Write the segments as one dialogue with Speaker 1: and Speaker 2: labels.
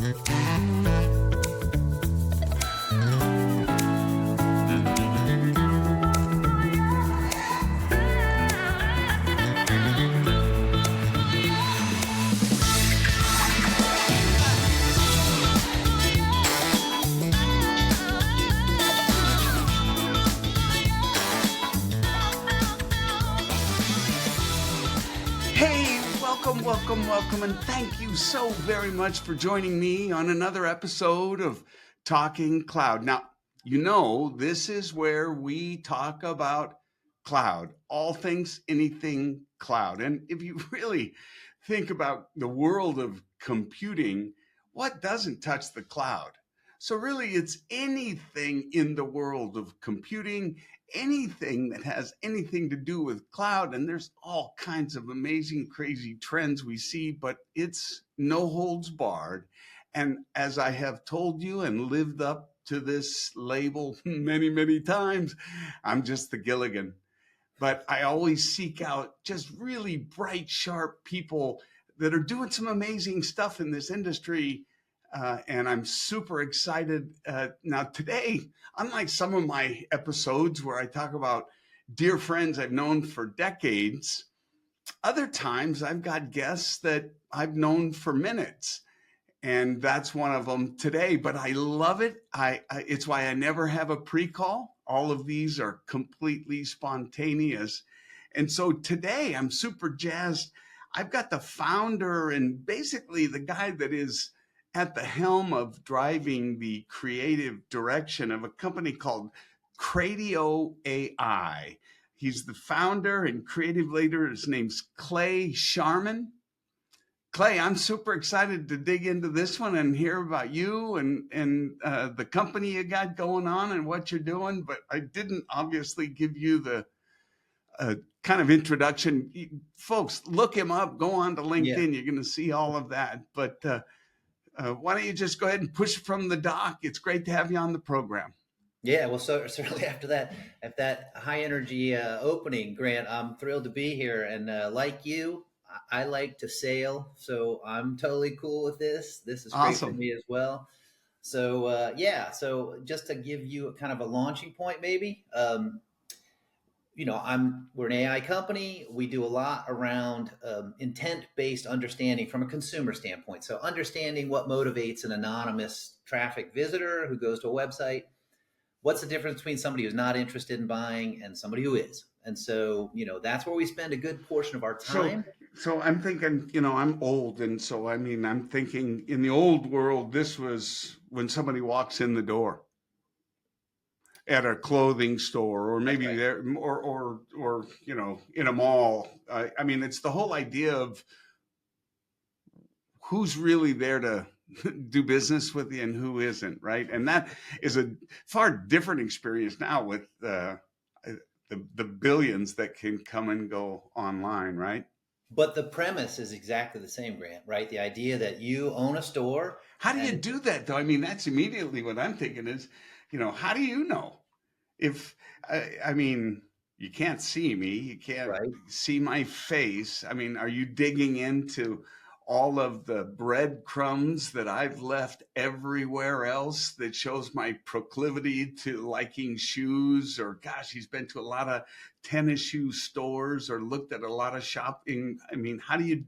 Speaker 1: Hey, welcome, and thank you so very much for joining me on another episode of Talking Cloud. Now, this is where we talk about cloud, all things, anything cloud. And if you really think about the world of computing, what doesn't touch the cloud? So, really, it's anything in the world of computing, anything that has anything to do with cloud. And there's all kinds of amazing, crazy trends we see, but it's no holds barred. And as I have told you and lived up to this label many, many times, I'm just the Gilligan. But I always seek out just really bright, sharp people that are doing some amazing stuff in this industry. And I'm super excited. Now, today, unlike some of my episodes where I talk about dear friends I've known for decades, other times I've got guests that I've known for minutes. And that's one of them today. But I love it. It's why I never have a pre-call. All of these are completely spontaneous. And so today I'm super jazzed. I've got the founder and basically the guy that is at the helm of driving the creative direction of a company called Krateo AI. He's the founder and creative leader. His name's Clay Sharman. Clay, I'm super excited to dig into this one and hear about you and the company you got going on and what you're doing. But I didn't obviously give you the kind of introduction. Folks, look him up. Go on to
Speaker 2: Yeah.
Speaker 1: LinkedIn. You're going to see all of that. But why don't you just go ahead and push from the dock? It's great to have you on the program.
Speaker 2: Yeah. Well, so certainly after that high energy opening, Grant, I'm thrilled to be here. And like you, I like to sail, so I'm totally cool with this. This is great for
Speaker 1: Awesome.
Speaker 2: me as well. So yeah. So just to give you a kind of a launching point, maybe. We're an AI company. We do a lot around intent-based understanding from a consumer standpoint. So understanding what motivates an anonymous traffic visitor who goes to a website. What's the difference between somebody who's not interested in buying and somebody who is? And so, that's where we spend a good portion of our
Speaker 1: So,
Speaker 2: time.
Speaker 1: so I'm thinking, I'm old, and so I mean, I'm thinking in the old world, this was when somebody walks in the door at a clothing store, or
Speaker 2: That's
Speaker 1: maybe
Speaker 2: right.
Speaker 1: there, or in a mall. I mean, it's the whole idea of who's really there to do business with you and who isn't, right? And that is a far different experience now with the billions that can come and go online, right?
Speaker 2: But the premise is exactly the same, Grant, right? The idea that you own a store
Speaker 1: How do you
Speaker 2: and
Speaker 1: do that, though? I mean, that's immediately what I'm thinking is, how do you know if I mean, you can't see me, you can't
Speaker 2: right.
Speaker 1: see my face. I mean, are you digging into all of the breadcrumbs that I've left everywhere else that shows my proclivity to liking shoes? Or gosh, he's been to a lot of tennis shoe stores or looked at a lot of shopping. I mean, how do you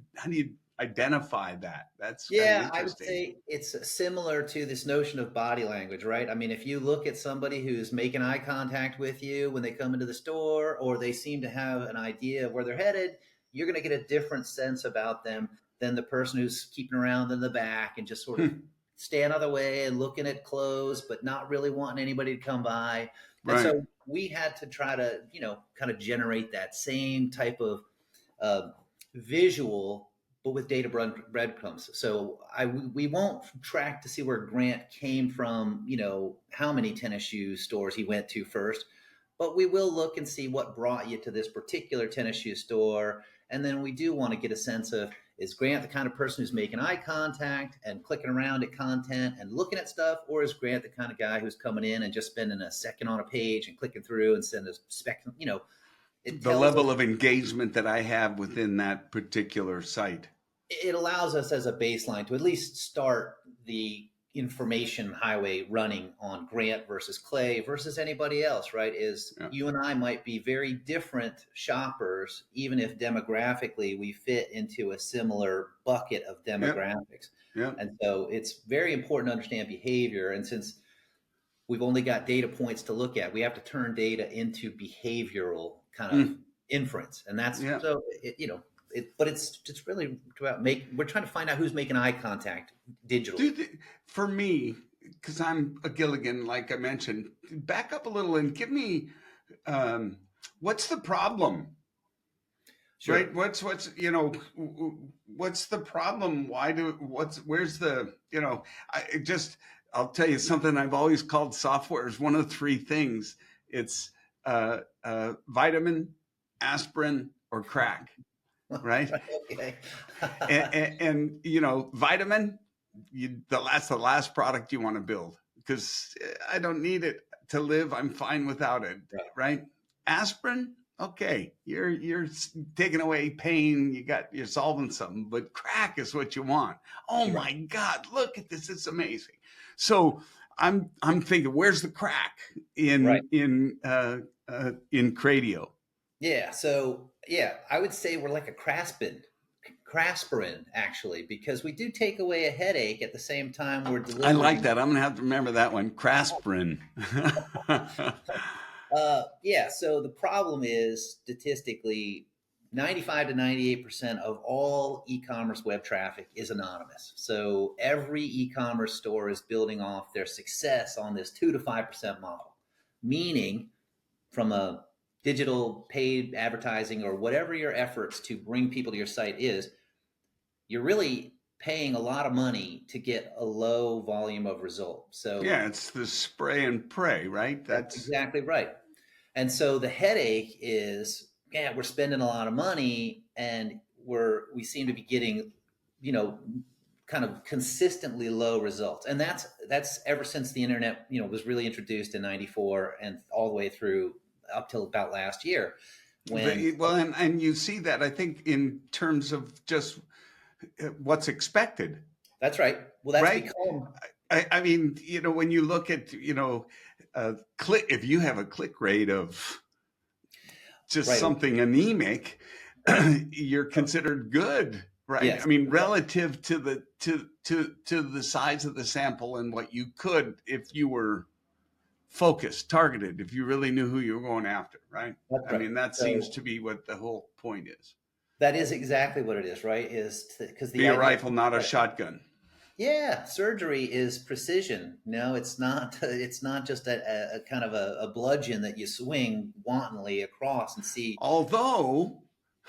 Speaker 1: identify that? That's kind of
Speaker 2: Yeah, I would
Speaker 1: interesting.
Speaker 2: say it's similar to this notion of body language, right? I mean, if you look at somebody who's making eye contact with you when they come into the store, or they seem to have an idea of where they're headed, you're going to get a different sense about them than the person who's keeping around in the back and just sort of
Speaker 1: Hmm,
Speaker 2: staying out of the way and looking at clothes, but not really wanting anybody to come by. And
Speaker 1: right.
Speaker 2: so we had to try to, kind of generate that same type of uh, visual, but with data breadcrumbs. So we won't track to see where Grant came from, how many tennis shoe stores he went to first, but we will look and see what brought you to this particular tennis shoe store. And then we do want to get a sense of, is Grant the kind of person who's making eye contact and clicking around at content and looking at stuff? Or is Grant the kind of guy who's coming in and just spending a second on a page and clicking through and sending a spec, it
Speaker 1: The
Speaker 2: tells us.
Speaker 1: level of engagement that I have within that particular site.
Speaker 2: it allows us as a baseline to at least start the information highway running on Grant versus Clay versus anybody else, right? Is
Speaker 1: Yeah.
Speaker 2: you and I might be very different shoppers, even if demographically we fit into a similar bucket of
Speaker 1: Yep.
Speaker 2: demographics.
Speaker 1: Yep.
Speaker 2: And so it's very important to understand behavior. And since we've only got data points to look at, we have to turn data into behavioral kind of
Speaker 1: Mm.
Speaker 2: inference. And that's
Speaker 1: Yeah.
Speaker 2: so, but it's really about we're trying to find out who's making eye contact digitally.
Speaker 1: Dude, for me, because I'm a Gilligan, like I mentioned, back up a little and give me um, what's the problem, right?
Speaker 2: Sure.
Speaker 1: What's the problem? Where's the, I just, I'll tell you something I've always called software is one of three things. It's vitamin, aspirin, or crack, right?
Speaker 2: Okay.
Speaker 1: And vitamin, the last product you want to build because I don't need it to live. I'm fine without it,
Speaker 2: Right.
Speaker 1: right? Aspirin, okay, you're taking away pain. You're solving something, but crack is what you want. Oh
Speaker 2: You're right.
Speaker 1: my God, look at this! It's amazing. So I'm thinking, where's the crack
Speaker 2: Right.
Speaker 1: in Crateo?
Speaker 2: Yeah. So yeah, I would say we're like a Crasprin actually, because we do take away a headache at the same time we're
Speaker 1: I like
Speaker 2: delivering.
Speaker 1: that. I'm gonna have to remember that one. Crasprin.
Speaker 2: Yeah. So the problem is statistically, 95 to 98% of all e-commerce web traffic is anonymous. So every e-commerce store is building off their success on this 2 to 5% model, meaning from a digital paid advertising or whatever your efforts to bring people to your site is, you're really paying a lot of money to get a low volume of result. So
Speaker 1: Yeah, it's the spray and pray, right?
Speaker 2: that's
Speaker 1: That's
Speaker 2: exactly right. And so the headache is, yeah, we're spending a lot of money and we seem to be getting, you know, kind of consistently low results. And that's ever since the internet, was really introduced in 94 and all the way through up till about last year when
Speaker 1: well, and you see that I think in terms of just what's expected,
Speaker 2: that's right. Well, that's
Speaker 1: right?
Speaker 2: become
Speaker 1: I mean, when you look at, click, if you have a click rate of just
Speaker 2: right,
Speaker 1: something anemic,
Speaker 2: right.
Speaker 1: you're considered good, right?
Speaker 2: Yes.
Speaker 1: I mean, relative to the size of the sample and what you could if you were focused, targeted, if you really knew who you were going after, right?
Speaker 2: That's
Speaker 1: I
Speaker 2: right.
Speaker 1: mean, that seems
Speaker 2: So
Speaker 1: to be what the whole point is.
Speaker 2: that is exactly what it is, right? Is because the
Speaker 1: Be a
Speaker 2: idea,
Speaker 1: rifle, not a
Speaker 2: right.
Speaker 1: shotgun.
Speaker 2: Yeah, surgery is precision. No, it's not. It's not just a kind of a bludgeon that you swing wantonly across and see.
Speaker 1: Although,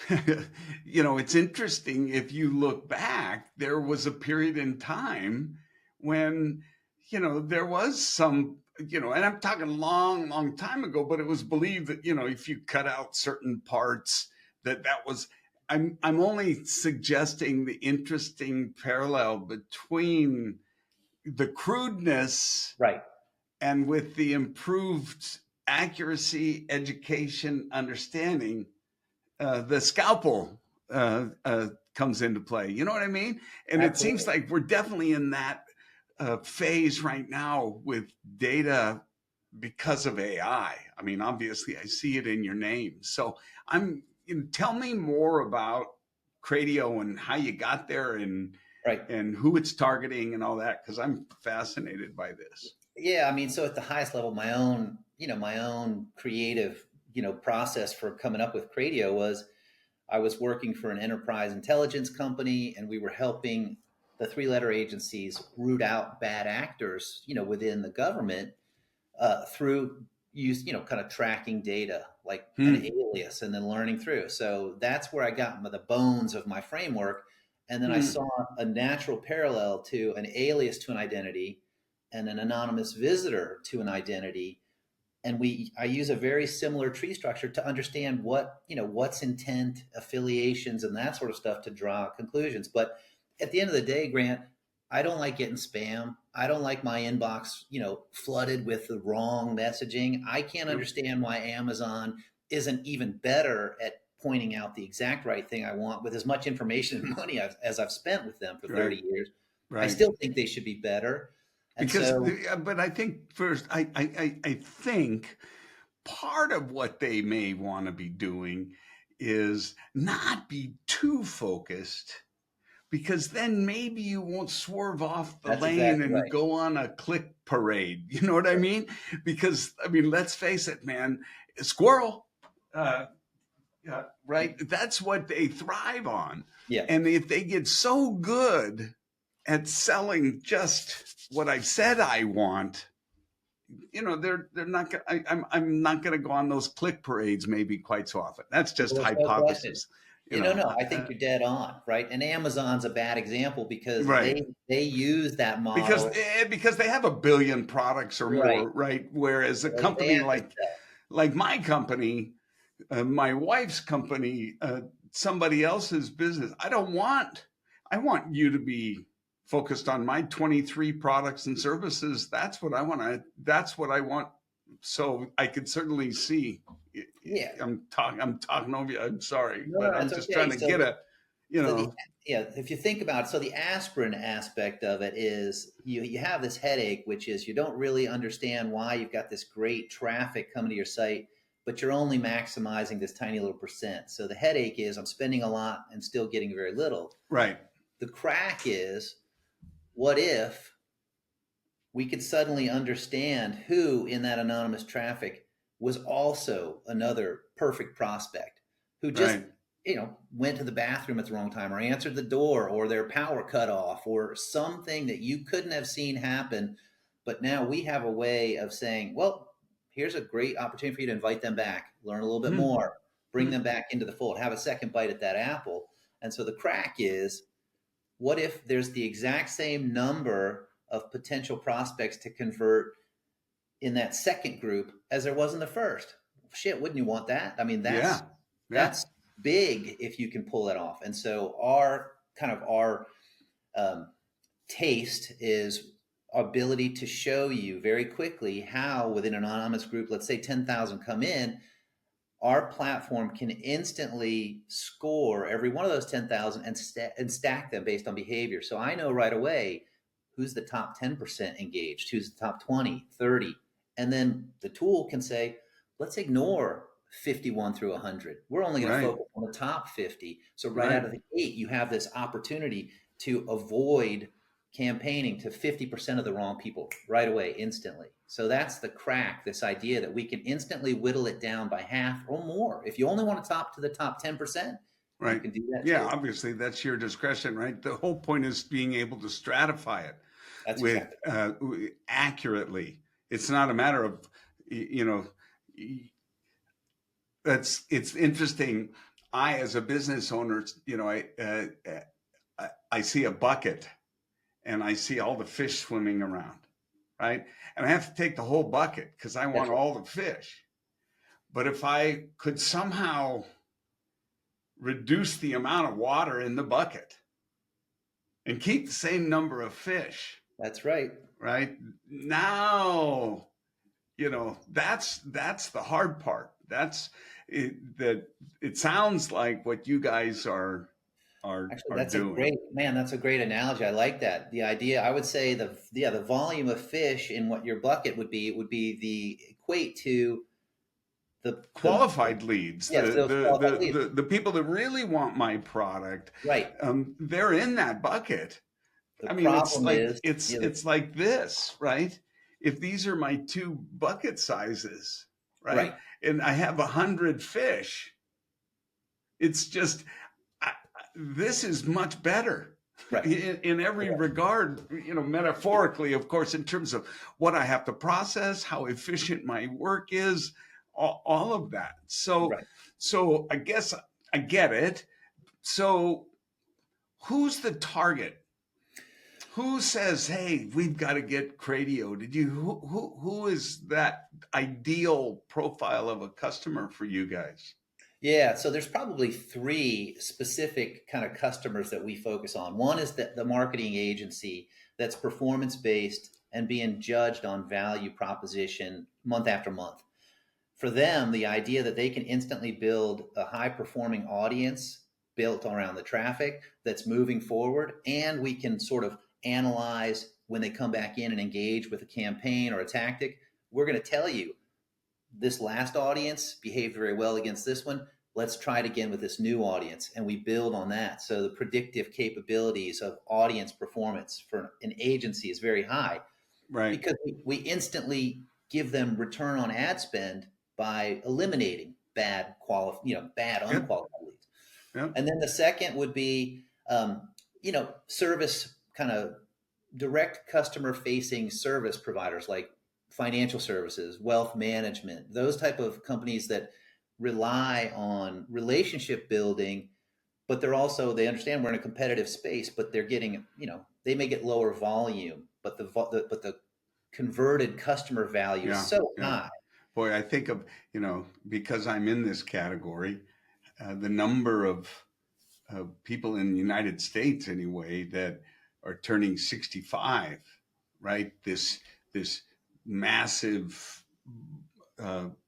Speaker 1: it's interesting if you look back, there was a period in time when, there was some, and I'm talking long, long time ago, but it was believed that, if you cut out certain parts, that was, I'm only suggesting the interesting parallel between the crudeness
Speaker 2: Right.
Speaker 1: and with the improved accuracy, education, understanding, the scalpel comes into play. You know what I mean? And it seems
Speaker 2: Absolutely.
Speaker 1: like we're definitely in that phase right now with data because of AI. I mean, obviously, I see it in your name. So tell me more about Crateo and how you got there
Speaker 2: Right.
Speaker 1: and who it's targeting and all that, because I'm fascinated by this.
Speaker 2: Yeah. I mean, so at the highest level, my own creative, process for coming up with Cradio was I was working for an enterprise intelligence company, and we were helping the three-letter agencies root out bad actors, within the government through kind of tracking data like an
Speaker 1: Hmm.
Speaker 2: alias and then learning through. So that's where I got the bones of my framework. And then I
Speaker 1: Hmm.
Speaker 2: saw a natural parallel to an alias to an identity and an anonymous visitor to an identity. And I use a very similar tree structure to understand what's intent, affiliations, and that sort of stuff to draw conclusions. But at the end of the day, Grant, I don't like getting spam. I don't like my inbox flooded with the wrong messaging. I can't
Speaker 1: Yep.
Speaker 2: understand why Amazon isn't even better at pointing out the exact right thing I want with as much information and money as I've spent with them for
Speaker 1: Right.
Speaker 2: 30 years. I
Speaker 1: Right.
Speaker 2: still think they should be better. And
Speaker 1: Because,
Speaker 2: so
Speaker 1: but I think first, I think part of what they may want to be doing is not be too focused, because then maybe you won't swerve off the
Speaker 2: that's
Speaker 1: lane
Speaker 2: exactly
Speaker 1: and
Speaker 2: right.
Speaker 1: go on a click parade. You know what I mean? Because I mean, let's face it, man, squirrel, uh, right? That's what they thrive on.
Speaker 2: Yeah.
Speaker 1: And if they get so good at selling just what I said I want, they're not gonna, I'm not going to go on those click parades maybe quite so often. That's just
Speaker 2: Well, there's no question.
Speaker 1: hypothesis, you
Speaker 2: No,
Speaker 1: know.
Speaker 2: no, I think you're dead on, right? And Amazon's a bad example because
Speaker 1: Right.
Speaker 2: they use that
Speaker 1: because
Speaker 2: model,
Speaker 1: because they have a billion products or
Speaker 2: right?
Speaker 1: more, right? Whereas a
Speaker 2: They
Speaker 1: company
Speaker 2: have to sell.
Speaker 1: like my company, my wife's company, somebody else's business, I want you to be focused on my 23 products and services. That's what I want. So I could certainly see.
Speaker 2: Yeah.
Speaker 1: I'm talking over you. I'm sorry,
Speaker 2: No,
Speaker 1: but
Speaker 2: no,
Speaker 1: I'm
Speaker 2: it's
Speaker 1: just
Speaker 2: okay.
Speaker 1: trying to get a, you
Speaker 2: So the
Speaker 1: know,
Speaker 2: yeah, if you think about it, so the aspirin aspect of it is you have this headache, which is you don't really understand why you've got this great traffic coming to your site, but you're only maximizing this tiny little percent. So the headache is I'm spending a lot and still getting very little.
Speaker 1: right,
Speaker 2: The crack is what if we could suddenly understand who in that anonymous traffic was also another perfect prospect who just
Speaker 1: right,
Speaker 2: went to the bathroom at the wrong time or answered the door or their power cut off or something that you couldn't have seen happen, but now we have a way of saying, well, here's a great opportunity for you to invite them back, learn a little bit
Speaker 1: hmm,
Speaker 2: more, bring
Speaker 1: hmm,
Speaker 2: them back into the fold, have a second bite at that apple. And so the crack is, what if there's the exact same number of potential prospects to convert in that second group as there was in the first? Shit, wouldn't you want that? I mean,
Speaker 1: yeah, yeah,
Speaker 2: that's big if you can pull that off. And so our um, taste is ability to show you very quickly how within an anonymous group, let's say 10,000 come in, our platform can instantly score every one of those 10,000 and stack them based on behavior. So I know right away who's the top 10% engaged, who's the top 20, 30. And then the tool can say, let's ignore 51 through 100. We're only going to
Speaker 1: right,
Speaker 2: focus on the top 50. So right out
Speaker 1: right.
Speaker 2: of the gate, you have this opportunity to avoid campaigning to 50% of the wrong people right away, instantly. So that's the crack, this idea that we can instantly whittle it down by half or more. If you only want to top to the top 10%, you
Speaker 1: Right.
Speaker 2: can do that
Speaker 1: Yeah,
Speaker 2: too.
Speaker 1: obviously that's your discretion, right? The whole point is being able to stratify it
Speaker 2: That's
Speaker 1: with
Speaker 2: exactly
Speaker 1: accurately. It's not a matter of, you know, it's interesting. I, as a business owner, I see a bucket and I see all the fish swimming around, right? And I have to take the whole bucket because I want
Speaker 2: that's right.
Speaker 1: all the fish. But if I could somehow reduce the amount of water in the bucket and keep the same number of fish,
Speaker 2: That's right.
Speaker 1: right? Now, that's the hard part. That's it, that it sounds like what you guys
Speaker 2: Actually,
Speaker 1: are
Speaker 2: that's a
Speaker 1: doing.
Speaker 2: great man. That's a great analogy. I like that. The idea, I would say the volume of fish in what your bucket would be the equate to the
Speaker 1: Qualified leads,
Speaker 2: yes, those qualified leads.
Speaker 1: the people that really want my product,
Speaker 2: Right.
Speaker 1: they're in that bucket.
Speaker 2: The
Speaker 1: I mean, it's
Speaker 2: problem
Speaker 1: like
Speaker 2: is,
Speaker 1: it's like this, right? If these are my two bucket sizes, right,
Speaker 2: right,
Speaker 1: and I have 100 fish, it's just this is much better
Speaker 2: right,
Speaker 1: in every
Speaker 2: correct,
Speaker 1: regard. Metaphorically, of course, in terms of what I have to process, how efficient my work is, all of that. So,
Speaker 2: right.
Speaker 1: so I guess I get it. So, who's the target? Who says, "Hey, we've got to get Krateo"? Did you? Who is that ideal profile of a customer for you guys?
Speaker 2: Yeah, so there's probably three specific kind of customers that we focus on. One is the marketing agency that's performance based and being judged on value proposition month after month. for them, the idea that they can instantly build a high performing audience built around the traffic that's moving forward, and we can sort of analyze when they come back in and engage with a campaign or a tactic, we're going to tell you this last audience behaved very well against this one. Let's try it again with this new audience. And we build on that. So the predictive capabilities of audience performance for an agency is very high
Speaker 1: Right.
Speaker 2: because we instantly give them return on ad spend by eliminating bad
Speaker 1: Yep.
Speaker 2: unqualified leads.
Speaker 1: Yep.
Speaker 2: And then the second would be, service kind of direct customer facing service providers like financial services, wealth management, those type of companies that rely on relationship building, but they understand we're in a competitive space, but they're getting, they may get lower volume, but the converted customer value is
Speaker 1: Yeah.
Speaker 2: so
Speaker 1: Yeah.
Speaker 2: high.
Speaker 1: Boy, I think of, because I'm in this category, the number of people in the United States anyway that are turning 65, right? This massive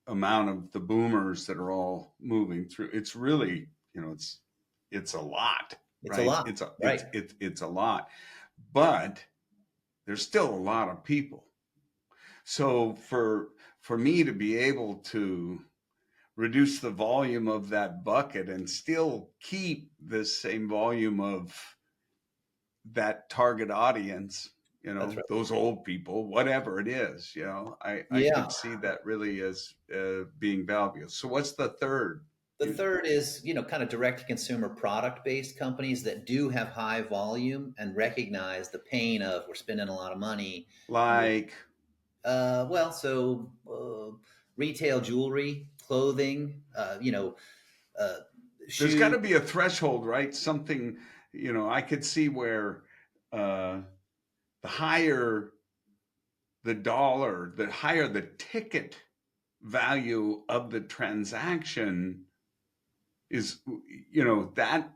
Speaker 1: amount of the boomers that are all moving through. It's really, it's a lot,
Speaker 2: It's a
Speaker 1: right?
Speaker 2: lot,
Speaker 1: It's
Speaker 2: right?
Speaker 1: it's a lot, but there's still a lot of people. So for me to be able to reduce the volume of that bucket and still keep the same volume of that target audience,
Speaker 2: That's right.
Speaker 1: those old people, whatever it is, I
Speaker 2: Yeah.
Speaker 1: could see that really as being valuable. So what's the third?
Speaker 2: The third is, kind of direct to consumer product based companies that do have high volume and recognize the pain of we're spending a lot of money and we're,
Speaker 1: Like,
Speaker 2: retail jewelry, clothing, uh,
Speaker 1: there's got
Speaker 2: shoes.
Speaker 1: to be a threshold, right? Something, I could see where uh, the higher the dollar, the higher the ticket value of the transaction is, that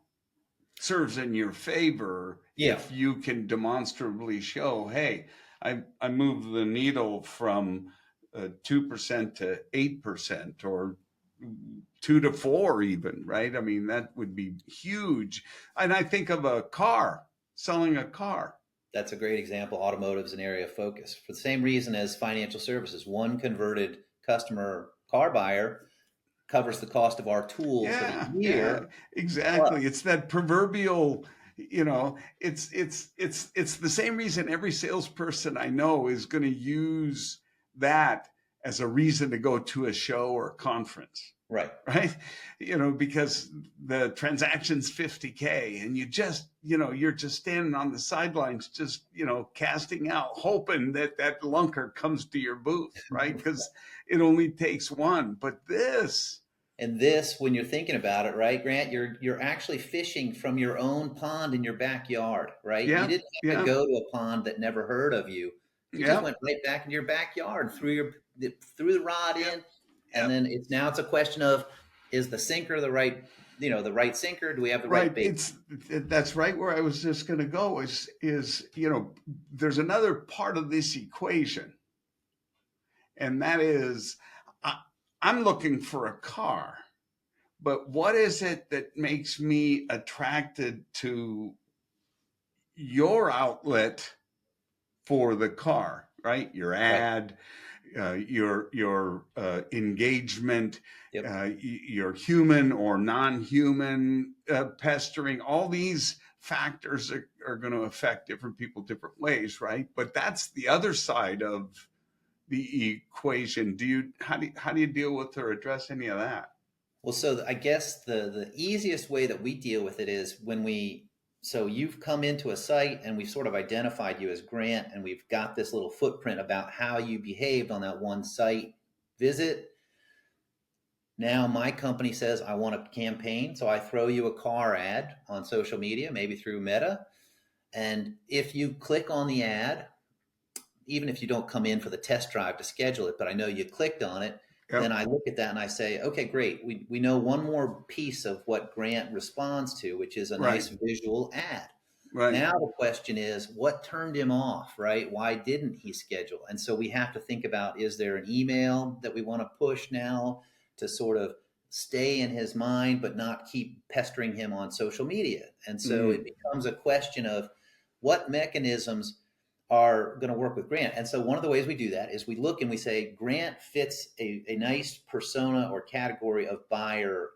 Speaker 1: serves in your favor
Speaker 2: Yeah,
Speaker 1: if you can demonstrably show, hey, I moved the needle from 2% to 8% or 2 to 4 even, right? I mean, that would be huge. And I think of a car, selling a car.
Speaker 2: that's a great example. Automotive is an area of focus for the same reason as financial services. One converted customer car buyer covers the cost of our tool for the
Speaker 1: Yeah, yeah,
Speaker 2: year. Plus,
Speaker 1: exactly. It's that proverbial, it's the same reason every salesperson I know is going to use that as a reason to go to a show or a conference,
Speaker 2: right.
Speaker 1: right? Because the transaction's 50K and you're just standing on the sidelines, just, casting out, hoping that lunker comes to your booth, right? Because it only takes one. But this,
Speaker 2: And this, when you're thinking about it, right, Grant, you're actually fishing from your own pond in your backyard, right? You
Speaker 1: yeah,
Speaker 2: didn't have to
Speaker 1: yeah,
Speaker 2: go to a pond that never heard of you. You just
Speaker 1: yeah,
Speaker 2: went right back into your backyard, threw the rod
Speaker 1: yep,
Speaker 2: in, and
Speaker 1: yep.
Speaker 2: then it's a question of is the sinker the right sinker? Do we have the right
Speaker 1: Right.
Speaker 2: bait?
Speaker 1: That's right where I was just going to go is, there's another part of this equation, and that is, I, I'm looking for a car, but what is it that makes me attracted to your outlet for the car, right? Your
Speaker 2: Right.
Speaker 1: ad, your engagement,
Speaker 2: Yep.
Speaker 1: your human or non-human pestering. All these factors are going to affect different people different ways, right? But that's the other side of the equation. How do you deal with or address any of that?
Speaker 2: Well, so I guess the easiest way that we deal with it is so you've come into a site and we've sort of identified you as Grant, and we've got this little footprint about how you behaved on that one site visit. Now my company says I want a campaign, so I throw you a car ad on social media, maybe through Meta, and if you click on the ad, even if you don't come in for the test drive to schedule it, but I know you clicked on it, then
Speaker 1: Yep.
Speaker 2: I look at that and I say, okay, great. We know one more piece of what Grant responds to, which is a
Speaker 1: Right.
Speaker 2: nice visual ad.
Speaker 1: Right.
Speaker 2: Now the question is, what turned him off, right? Why didn't he schedule? And so we have to think about, is there an email that we want to push now to sort of stay in his mind, but not keep pestering him on social media? And so it
Speaker 1: Mm.
Speaker 2: becomes a question of what mechanisms are going to work with Grant. And so one of the ways we do that is we look and we say, Grant fits a nice persona or category of buyer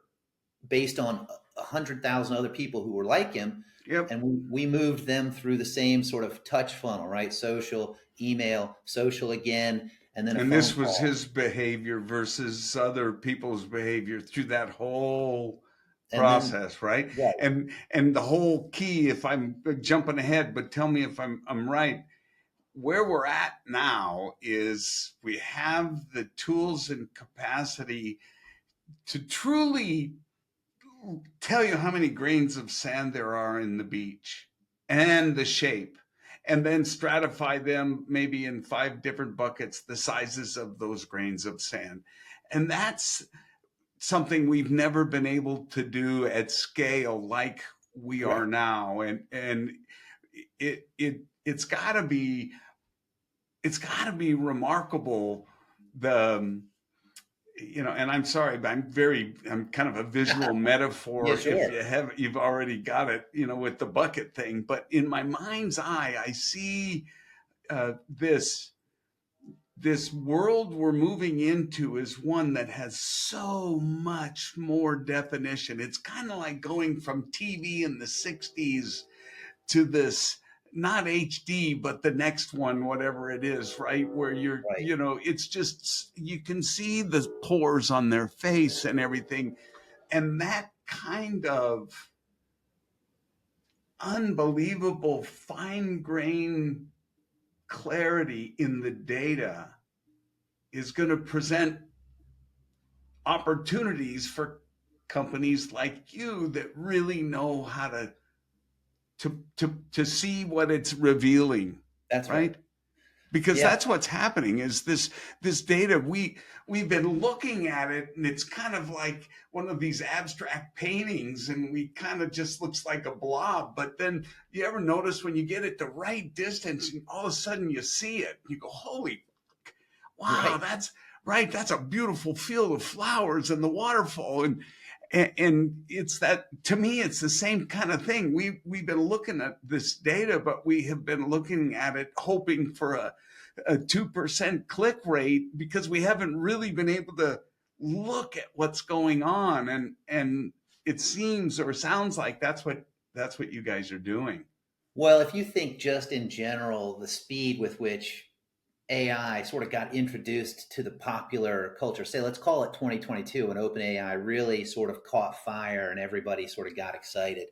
Speaker 2: based on 100,000 other people who were like him.
Speaker 1: Yep.
Speaker 2: And we moved them through the same sort of touch funnel, right? Social, email, social again, and then a
Speaker 1: And
Speaker 2: phone
Speaker 1: this was
Speaker 2: call.
Speaker 1: his behavior versus other people's behavior through that whole
Speaker 2: And then,
Speaker 1: process, right?
Speaker 2: right,
Speaker 1: And the whole key, if I'm jumping ahead, but tell me if I'm right, where we're at now is we have the tools and capacity to truly tell you how many grains of sand there are in the beach and the shape, and then stratify them maybe in 5 different buckets, the sizes of those grains of sand. And that's something we've never been able to do at scale like we are
Speaker 2: correct.
Speaker 1: now. And it's got to be, remarkable, the and I'm sorry, but I'm kind of a visual
Speaker 2: Yeah,
Speaker 1: metaphor, if
Speaker 2: sure.
Speaker 1: you've already got it, with the bucket thing. But in my mind's eye, I see this world we're moving into is one that has so much more definition. It's kind of like going from TV in the 60s to this, not HD, but the next one, whatever it is, right? Where
Speaker 2: Right.
Speaker 1: it's just, you can see the pores on their face and everything. And that kind of unbelievable fine grain clarity in the data is going to present opportunities for companies like you that really know how to see what it's revealing,
Speaker 2: That's right.
Speaker 1: right? Because
Speaker 2: Yeah,
Speaker 1: that's what's happening is this data, we've been looking at it, and it's kind of like one of these abstract paintings, and we kind of just looks like a blob. But then you ever notice when you get at the right distance and all of a sudden you see it, you go, holy, wow,
Speaker 2: right.
Speaker 1: that's right, that's a beautiful field of flowers and the waterfall. And it's that, to me, it's the same kind of thing. We've been looking at this data, but we have been looking at it hoping for a 2% click rate, because we haven't really been able to look at what's going on. And it seems or sounds like that's what you guys are doing.
Speaker 2: Well, if you think just in general, the speed with which AI sort of got introduced to the popular culture, say, let's call it 2022, when OpenAI really sort of caught fire and everybody sort of got excited.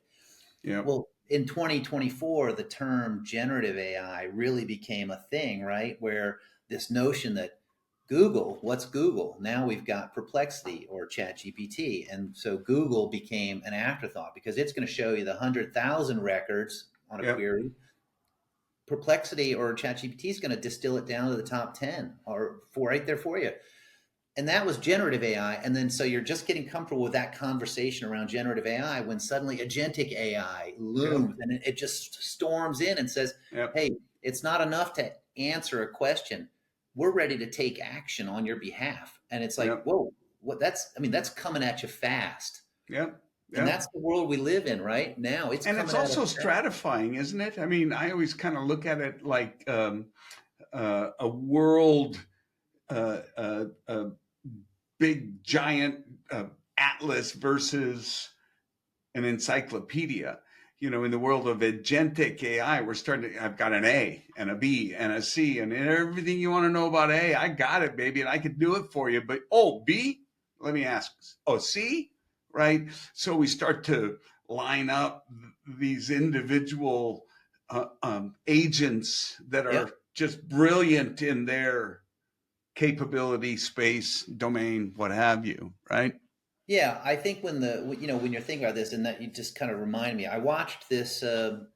Speaker 1: Yeah.
Speaker 2: Well, in 2024, the term generative AI really became a thing, right? Where this notion that Google, what's Google? Now we've got Perplexity or ChatGPT. And so Google became an afterthought because it's going to show you the 100,000 records on a
Speaker 1: Yeah.
Speaker 2: query. Perplexity or ChatGPT is going to distill it down to the top 10 or four right there for you. And that was generative AI. And then so you're just getting comfortable with that conversation around generative AI when suddenly agentic AI
Speaker 1: Yeah.
Speaker 2: looms and it just storms in and says,
Speaker 1: Yeah.
Speaker 2: hey, it's not enough to answer a question. We're ready to take action on your behalf. And it's
Speaker 1: Yeah.
Speaker 2: like, whoa, that's coming at you fast.
Speaker 1: Yeah.
Speaker 2: And
Speaker 1: Yeah.
Speaker 2: that's the world we live in right now. It's
Speaker 1: And it's
Speaker 2: coming at us
Speaker 1: also
Speaker 2: fast.
Speaker 1: stratifying, isn't it? I mean, I always kind of look at it like a world, a big giant atlas versus an encyclopedia. In the world of agentic AI, we're starting I've got an A and a B and a C, and everything you want to know about A, I got it, baby, and I could do it for you. But, oh, B, let me ask, oh, C, right? So we start to line up these individual agents that are
Speaker 2: Yep.
Speaker 1: just brilliant in their capability, space, domain, what have you, right?
Speaker 2: Yeah, I think when you're thinking about this, and that you just kind of remind me, I watched this a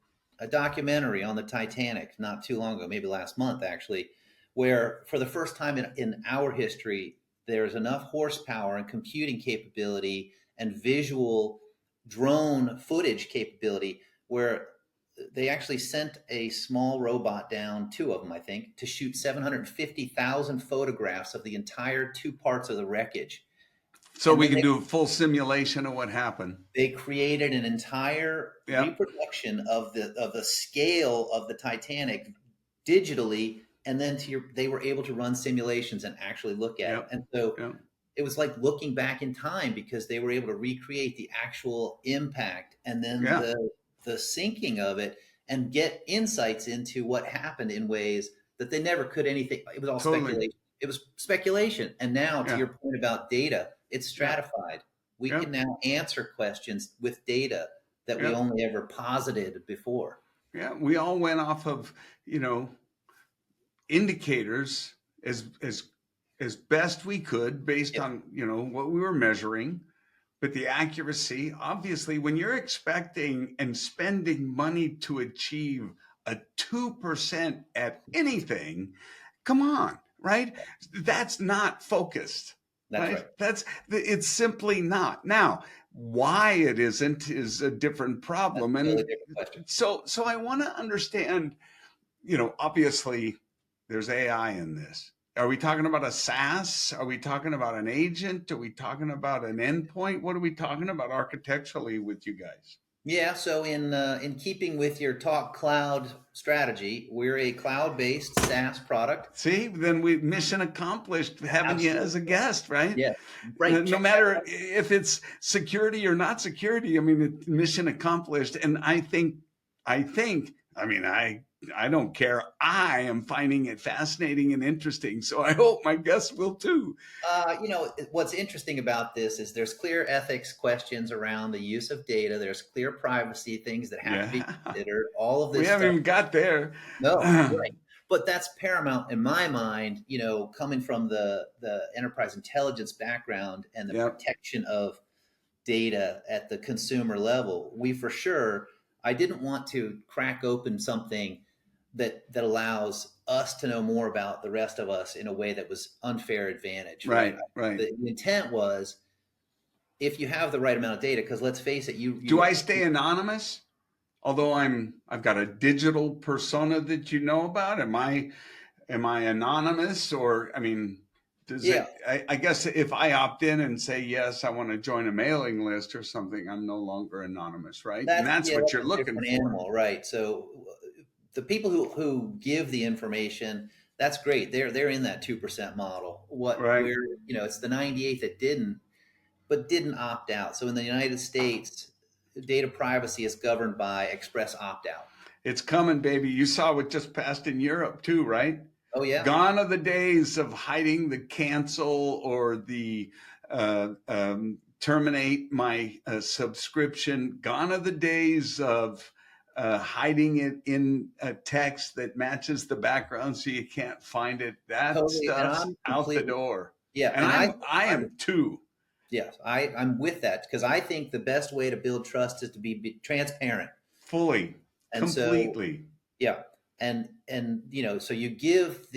Speaker 2: documentary on the Titanic not too long ago, maybe last month actually, where for the first time in our history, there's enough horsepower and computing capability and visual drone footage capability where they actually sent a small robot down, two of them, I think, to shoot 750,000 photographs of the entire two parts of the wreckage.
Speaker 1: So
Speaker 2: And
Speaker 1: we
Speaker 2: then
Speaker 1: can do a full simulation of what happened.
Speaker 2: they created an entire
Speaker 1: Yep.
Speaker 2: reproduction of the scale of the Titanic digitally, and then they were able to run simulations and actually look at it.
Speaker 1: Yep.
Speaker 2: And so
Speaker 1: Yep.
Speaker 2: it was like looking back in time because they were able to recreate the actual impact and then
Speaker 1: Yeah.
Speaker 2: the sinking of it and get insights into what happened in ways that they never could anything. It was all
Speaker 1: Totally.
Speaker 2: speculation. It was speculation. And now to
Speaker 1: Yeah.
Speaker 2: your point about data, it's
Speaker 1: Yeah.
Speaker 2: stratified. We
Speaker 1: Yeah.
Speaker 2: can now answer questions with data that we
Speaker 1: Yeah.
Speaker 2: only ever posited before.
Speaker 1: Yeah. We all went off of, you know, indicators as best we could based
Speaker 2: Yeah.
Speaker 1: on, you know, what we were measuring. But the accuracy, obviously, when you're expecting and spending money to achieve a 2% at anything, come on, right? That's not focused,
Speaker 2: That's
Speaker 1: right?
Speaker 2: right.
Speaker 1: It's simply not. Now, why it isn't is a different
Speaker 2: That's
Speaker 1: problem.
Speaker 2: a totally
Speaker 1: And
Speaker 2: different question.
Speaker 1: so I want to understand, you know, obviously there's AI in this. Are we talking about a SaaS? Are we talking about an agent? Are we talking about an endpoint? What are we talking about architecturally with you guys?
Speaker 2: Yeah, so in keeping with your talk cloud strategy, we're a cloud-based SaaS product.
Speaker 1: See, then we mission accomplished having you as
Speaker 2: Absolutely.
Speaker 1: a guest, right?
Speaker 2: Yeah. Right.
Speaker 1: No
Speaker 2: Check that
Speaker 1: matter
Speaker 2: box.
Speaker 1: if it's security or not security, I mean, it's mission accomplished. And I mean, I don't care. I am finding it fascinating and interesting. So I hope my guests will too.
Speaker 2: What's interesting about this is there's clear ethics questions around the use of data. There's clear privacy things that have to be
Speaker 1: Yeah.
Speaker 2: considered. All of
Speaker 1: We
Speaker 2: this
Speaker 1: haven't
Speaker 2: stuff.
Speaker 1: even got there.
Speaker 2: No, right. But that's paramount in my mind, coming from the enterprise intelligence background and the
Speaker 1: Yep.
Speaker 2: protection of data at the consumer level. We for sure, I didn't want to crack open something that allows us to know more about the rest of us in a way that was unfair advantage, right?
Speaker 1: Right. Right.
Speaker 2: The intent was if you have the right amount of data, because let's face it,
Speaker 1: Do I stay anonymous? Although I've got a digital persona that you know about. Am I anonymous, or I mean, does
Speaker 2: yeah,
Speaker 1: it? I guess if I opt in and say yes, I want to join a mailing list or something, I'm no longer anonymous, right? And that's what
Speaker 2: that's
Speaker 1: you're
Speaker 2: a
Speaker 1: looking
Speaker 2: different
Speaker 1: for,
Speaker 2: animal, right? So the people who give the information, that's great. They're in that 2% model. What
Speaker 1: right?
Speaker 2: we're it's the 98 that didn't opt out. So in the United States, data privacy is governed by express opt out.
Speaker 1: It's coming, baby. You saw what just passed in Europe too, right?
Speaker 2: Oh yeah,
Speaker 1: Gone are the days of hiding the cancel or the terminate my subscription. Gone are the days of hiding it in a text that matches the background so you can't find it. That
Speaker 2: totally. And
Speaker 1: stuff's
Speaker 2: I'm
Speaker 1: out the
Speaker 2: completely
Speaker 1: door.
Speaker 2: yeah.
Speaker 1: And
Speaker 2: And
Speaker 1: I
Speaker 2: I'm
Speaker 1: am too.
Speaker 2: yes, I'm with that because I think the best way to build trust is to be transparent.
Speaker 1: Fully,
Speaker 2: And so
Speaker 1: completely.
Speaker 2: yeah, and so you give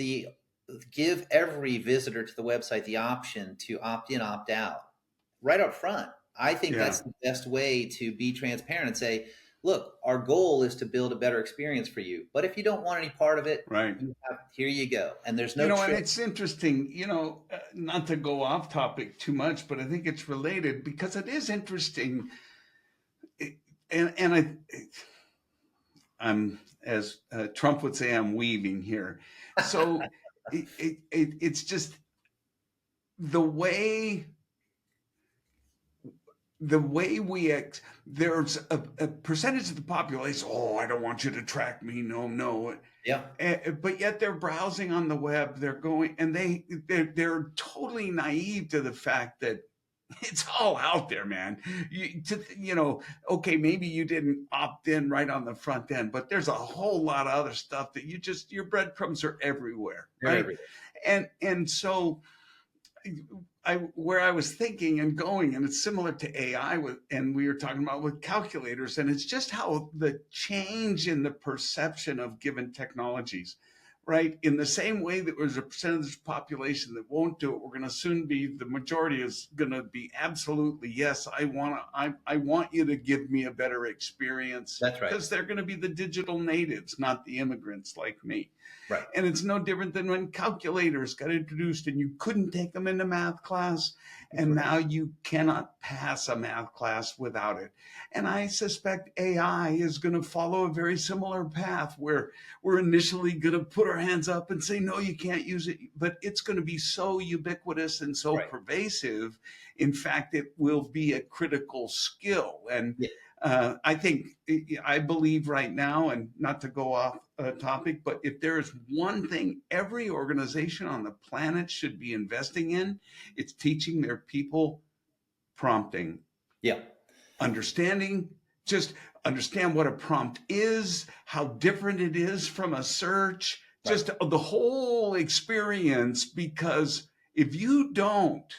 Speaker 2: every visitor to the website the option to opt in, opt out right up front. I think
Speaker 1: Yeah,
Speaker 2: that's the best way to be transparent and say, look, our goal is to build a better experience for you. But if you don't want any part of it,
Speaker 1: right.
Speaker 2: here you go. And there's
Speaker 1: You
Speaker 2: no
Speaker 1: know, and
Speaker 2: trick.
Speaker 1: it's interesting, not to go off topic too much, but I think it's related because it is interesting. And I'm, as Trump would say, I'm weaving here. So it's just the way there's a percentage of the population. Oh, I don't want you to track me. No, no.
Speaker 2: Yeah,
Speaker 1: But yet they're browsing on the web. They're going and they're totally naive to the fact that it's all out there, man. Okay, maybe you didn't opt in right on the front end, but there's a whole lot of other stuff that your breadcrumbs are everywhere,
Speaker 2: they're
Speaker 1: right?
Speaker 2: everywhere.
Speaker 1: And so where I was thinking and going, and it's similar to AI and we were talking about with calculators, and it's just how the change in the perception of given technologies, right? In the same way that there's a percentage of the population that won't do it, we're going to soon be, the majority is going to be absolutely, yes, I want you to give me a better experience,
Speaker 2: That's right.
Speaker 1: because they're going to be the digital natives, not the immigrants like me.
Speaker 2: Right.
Speaker 1: And it's no different than when calculators got introduced and you couldn't take them into math class.
Speaker 2: That's
Speaker 1: And
Speaker 2: right.
Speaker 1: now you cannot pass a math class without it. And I suspect AI is going to follow a very similar path, where we're initially going to put our hands up and say, no, you can't use it. But it's going to be so ubiquitous and so
Speaker 2: Right.
Speaker 1: pervasive. In fact, it will be a critical skill. And
Speaker 2: Yeah.
Speaker 1: I think, I believe right now, and not to go off topic, but if there is one thing every organization on the planet should be investing in, it's teaching their people prompting,
Speaker 2: Yeah.
Speaker 1: understanding, just understand what a prompt is, how different it is from a search,
Speaker 2: Right.
Speaker 1: just the whole experience. Because if you don't,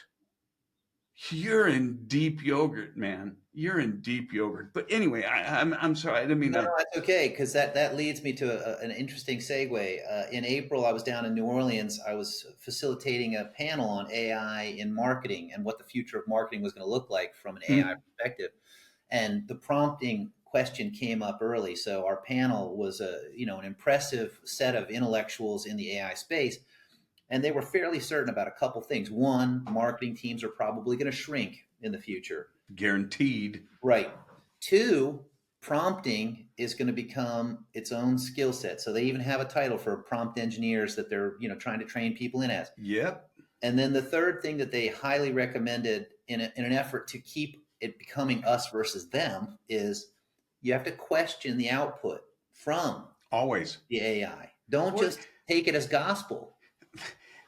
Speaker 1: you're in deep yogurt, man. You're in deep yogurt. But anyway, I'm sorry. I didn't mean
Speaker 2: No, no,
Speaker 1: to.
Speaker 2: that's okay, because that leads me to an interesting segue. In April, I was down in New Orleans. I was facilitating a panel on AI in marketing and what the future of marketing was going to look like from an AI
Speaker 1: Mm,
Speaker 2: perspective. And the prompting question came up early. So our panel was an impressive set of intellectuals in the AI space, and they were fairly certain about a couple things. One, marketing teams are probably going to shrink in the future.
Speaker 1: guaranteed.
Speaker 2: Right. Two, prompting is going to become its own skill set. So they even have a title for prompt engineers that they're, trying to train people in as.
Speaker 1: Yep.
Speaker 2: And then the third thing that they highly recommended in an effort to keep it becoming us versus them is you have to question the output from
Speaker 1: Always.
Speaker 2: the AI. Don't
Speaker 1: Well,
Speaker 2: just take it as gospel.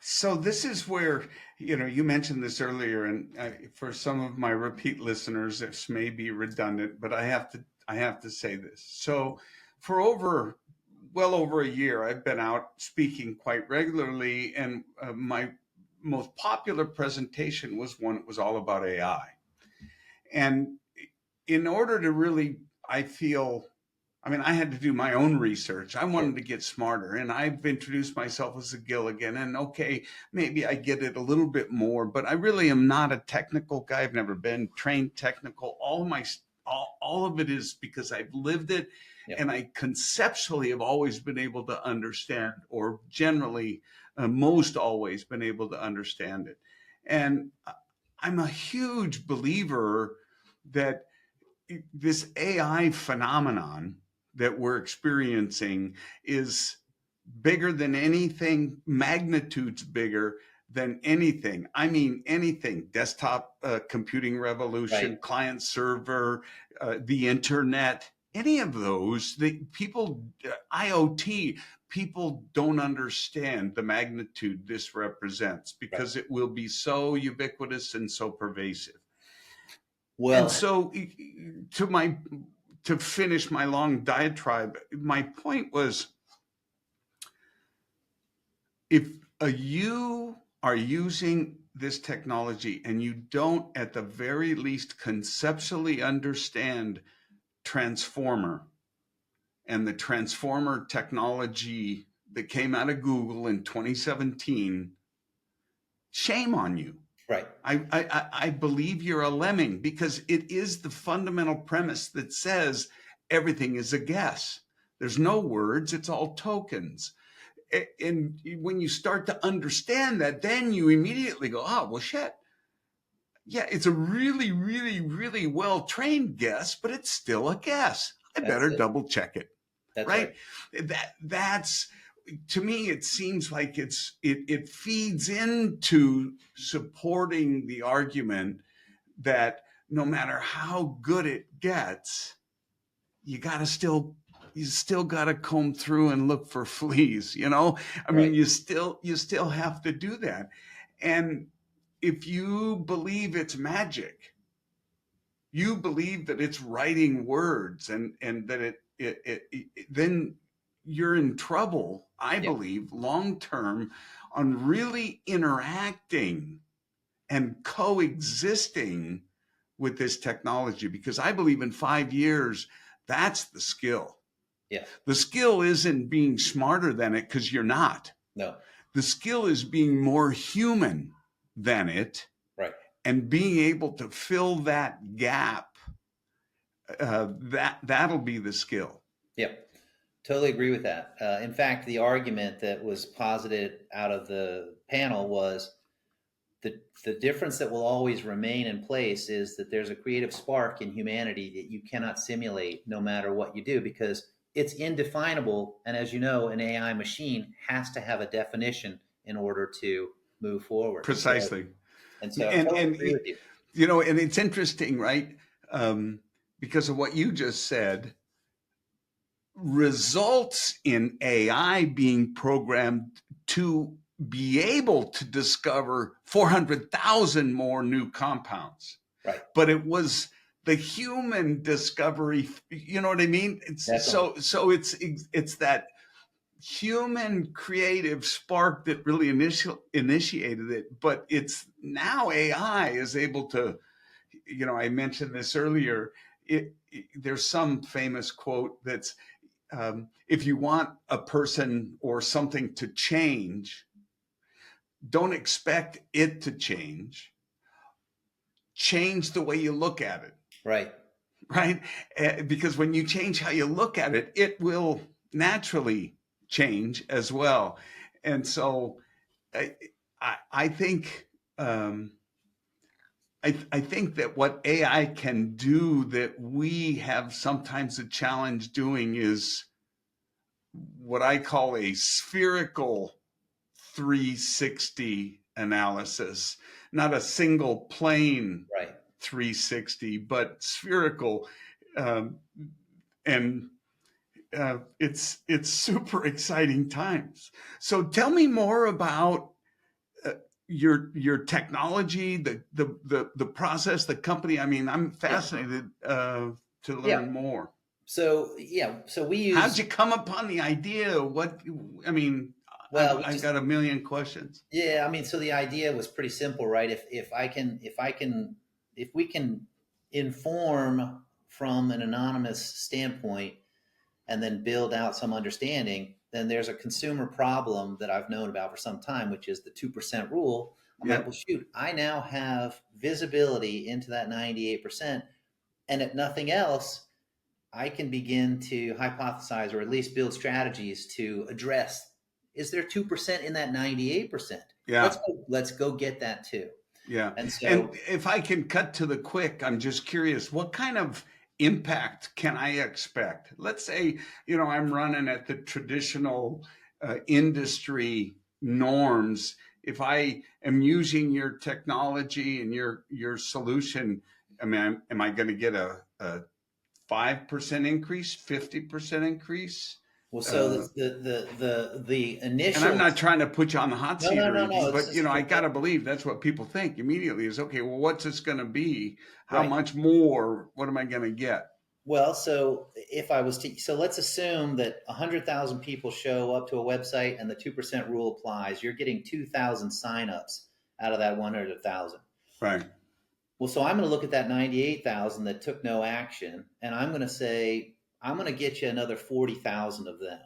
Speaker 1: so this is where, you mentioned this earlier, and for some of my repeat listeners, this may be redundant, but I have to say this. So for well over a year, I've been out speaking quite regularly, and my most popular presentation was one that was all about AI. And in order to really, I feel, I mean, I had to do my own research. I
Speaker 2: Sure.
Speaker 1: wanted to get smarter, and I've introduced myself as a Gilligan. And okay, maybe I get it a little bit more, but I really am not a technical guy. I've never been trained technical. All of it is because I've lived it,
Speaker 2: Yeah.
Speaker 1: and I conceptually have always been able to understand, or generally, most always been able to understand it. And I'm a huge believer that this AI phenomenon that we're experiencing is bigger than anything, magnitudes bigger than anything. I mean, anything, desktop computing
Speaker 2: Right.
Speaker 1: revolution, client server, the internet, any of those, IoT, people don't understand the magnitude this represents,
Speaker 2: Right.
Speaker 1: because it will be so ubiquitous and so pervasive. And
Speaker 2: Well,
Speaker 1: so, to my to finish my long diatribe, my point was, if you are using this technology and you don't at the very least conceptually understand transformer and the transformer technology that came out of Google in 2017, shame on you.
Speaker 2: right.
Speaker 1: I believe you're a lemming, because it is the fundamental premise that says everything is a guess. There's no words, it's all tokens. And when you start to understand that, then you immediately go, oh, well, shit. Yeah, it's a really, really, really well trained guess, but it's still a guess. I
Speaker 2: That's
Speaker 1: better
Speaker 2: it.
Speaker 1: double check it.
Speaker 2: That's right.
Speaker 1: Right? That's, to me, it seems like it feeds into supporting the argument that no matter how good it gets, you gotta still you still gotta comb through and look for fleas. I mean,
Speaker 2: Right.
Speaker 1: you still have to do that. And if you believe it's magic, you believe that it's writing words, and that then you're in trouble, I
Speaker 2: Yeah.
Speaker 1: believe, long term, on really interacting and coexisting with this technology, because I believe in 5 years, that's the skill.
Speaker 2: Yeah.
Speaker 1: The skill isn't being smarter than it, because you're not.
Speaker 2: No.
Speaker 1: The skill is being more human than it
Speaker 2: Right.
Speaker 1: and being able to fill that gap. That'll be the skill.
Speaker 2: Yep. Totally agree with that. In fact, the argument that was posited out of the panel was the difference that will always remain in place is that there's a creative spark in humanity that you cannot simulate no matter what you do, because it's indefinable. And as you know, an AI machine has to have a definition in order to move forward.
Speaker 1: Precisely.
Speaker 2: So I totally
Speaker 1: And
Speaker 2: agree with you.
Speaker 1: and it's interesting, right? Because of what you just said, results in AI being programmed to be able to discover 400,000 more new compounds.
Speaker 2: Right.
Speaker 1: But it was the human discovery, you know what I mean?
Speaker 2: Definitely.
Speaker 1: So it's that human creative spark that really initiated it. But it's now AI is able to, I mentioned this earlier. There's some famous quote that's, if you want a person or something to change, don't expect it to change. Change the way you look at it,
Speaker 2: Right.
Speaker 1: right? Because when you change how you look at it, it will naturally change as well. And so I think I think that what AI can do that we have sometimes a challenge doing is what I call a spherical 360 analysis, not a single plane
Speaker 2: Right.
Speaker 1: 360, but spherical. Um, and it's super exciting times. So tell me more about uh, your technology, the process, the company. I mean, I'm
Speaker 2: Yeah.
Speaker 1: fascinated to
Speaker 2: Yeah.
Speaker 1: learn more.
Speaker 2: So we
Speaker 1: How'd
Speaker 2: use,
Speaker 1: you come upon the idea? What I mean,
Speaker 2: well, we
Speaker 1: I've
Speaker 2: just,
Speaker 1: got a million questions.
Speaker 2: yeah, I mean, so the idea was pretty simple, right? If we can inform from an anonymous standpoint and then build out some understanding, then there's a consumer problem that I've known about for some time, which is the 2% rule. I'm like,
Speaker 1: Yep.
Speaker 2: well, shoot, I now have visibility into that 98%. And if nothing else, I can begin to hypothesize or at least build strategies to address, is there 2% in that 98%?
Speaker 1: Yeah.
Speaker 2: Let's go get that too.
Speaker 1: Yeah.
Speaker 2: And
Speaker 1: And
Speaker 2: so,
Speaker 1: if I can cut to the quick, I'm just curious, what kind of impact can I expect? Let's say, I'm running at the traditional industry norms. If I am using your technology and your solution, I mean, am I going to get a 5% increase, 50% increase?
Speaker 2: well, so
Speaker 1: Uh,
Speaker 2: the
Speaker 1: and I'm
Speaker 2: initial,
Speaker 1: not trying to put you on the hot
Speaker 2: no,
Speaker 1: seat
Speaker 2: no,
Speaker 1: or
Speaker 2: no, no,
Speaker 1: anything,
Speaker 2: it's
Speaker 1: but
Speaker 2: just,
Speaker 1: I got to believe that's what people think immediately is, okay, well, what's this going to be? How
Speaker 2: right.
Speaker 1: much more? What am I going to get?
Speaker 2: Well, so if I was to, so let's assume that 100,000 people show up to a website and the 2% rule applies. You're getting 2,000 signups out of that 100,000.
Speaker 1: Right.
Speaker 2: Well, so I'm going to look at that 98,000 that took no action, and I'm going to say, I'm going to get you another 40,000 of them.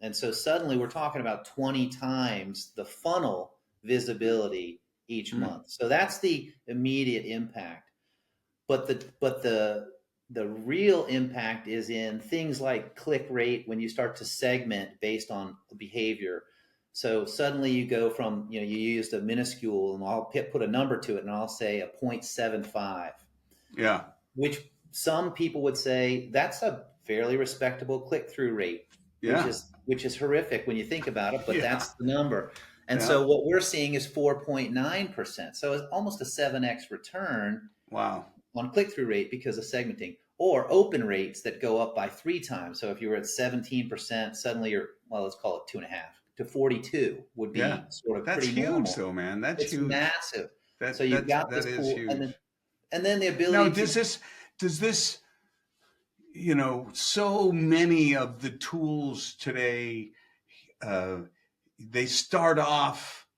Speaker 2: And so suddenly we're talking about 20 times the funnel visibility each
Speaker 1: Mm.
Speaker 2: month. So that's the immediate impact. But the real impact is in things like click rate when you start to segment based on behavior. So suddenly you go from, you used a minuscule, and I'll put a number to it, and I'll say a 0.75,
Speaker 1: Yeah.
Speaker 2: which some people would say that's a fairly respectable click through rate, which
Speaker 1: Yeah.
Speaker 2: is horrific when you think about it, but
Speaker 1: Yeah.
Speaker 2: that's the number. And
Speaker 1: Yeah.
Speaker 2: so what we're seeing is 4.9%. So it's almost a 7x return
Speaker 1: Wow.
Speaker 2: on click through rate because of segmenting, or open rates that go up by 3 times. So if you were at 17%, suddenly you're, well, let's call it 2.5 to 42 would
Speaker 1: Yeah.
Speaker 2: be sort of
Speaker 1: That's
Speaker 2: pretty
Speaker 1: huge
Speaker 2: normal.
Speaker 1: though, man. That's
Speaker 2: It's
Speaker 1: huge.
Speaker 2: massive. So
Speaker 1: That
Speaker 2: you've
Speaker 1: that's
Speaker 2: got
Speaker 1: that
Speaker 2: this
Speaker 1: is
Speaker 2: pool, and then
Speaker 1: huge.
Speaker 2: the
Speaker 1: Now,
Speaker 2: ability to,
Speaker 1: does this, so many of the tools today, uh, they start off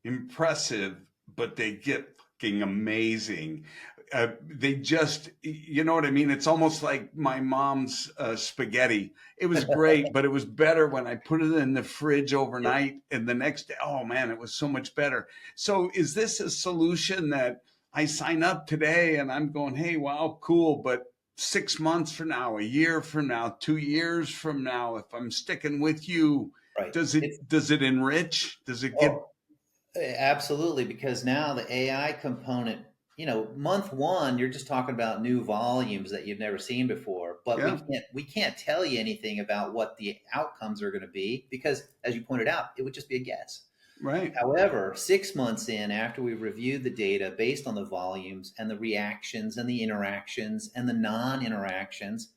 Speaker 1: impressive, but they get fucking amazing. They just, you know what I mean? It's almost like my mom's spaghetti. It was great, but it was better when I put it in the fridge overnight and the next day. Oh man, it was so much better. So is this a solution that I sign up today and I'm going, hey, wow, cool, but 6 months from now, a year from now, 2 years from now, if I'm sticking with you,
Speaker 2: Right. It's
Speaker 1: does it enrich? Does it get?
Speaker 2: oh, absolutely, because now the AI component, month one, you're just talking about new volumes that you've never seen before, but
Speaker 1: Yeah,
Speaker 2: we can't tell you anything about what the outcomes are going to be because, as you pointed out, it would just be a guess.
Speaker 1: right.
Speaker 2: However, 6 months in, after we've reviewed the data based on the volumes and the reactions and the interactions and the non-interactions,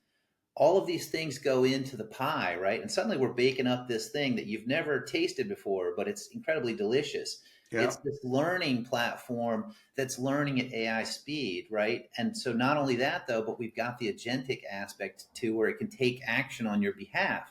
Speaker 2: all of these things go into the pie, right? And suddenly we're baking up this thing that you've never tasted before, but it's incredibly delicious.
Speaker 1: Yeah.
Speaker 2: It's this learning platform that's learning at AI speed, right? And so not only that though, but we've got the agentic aspect too, where it can take action on your behalf.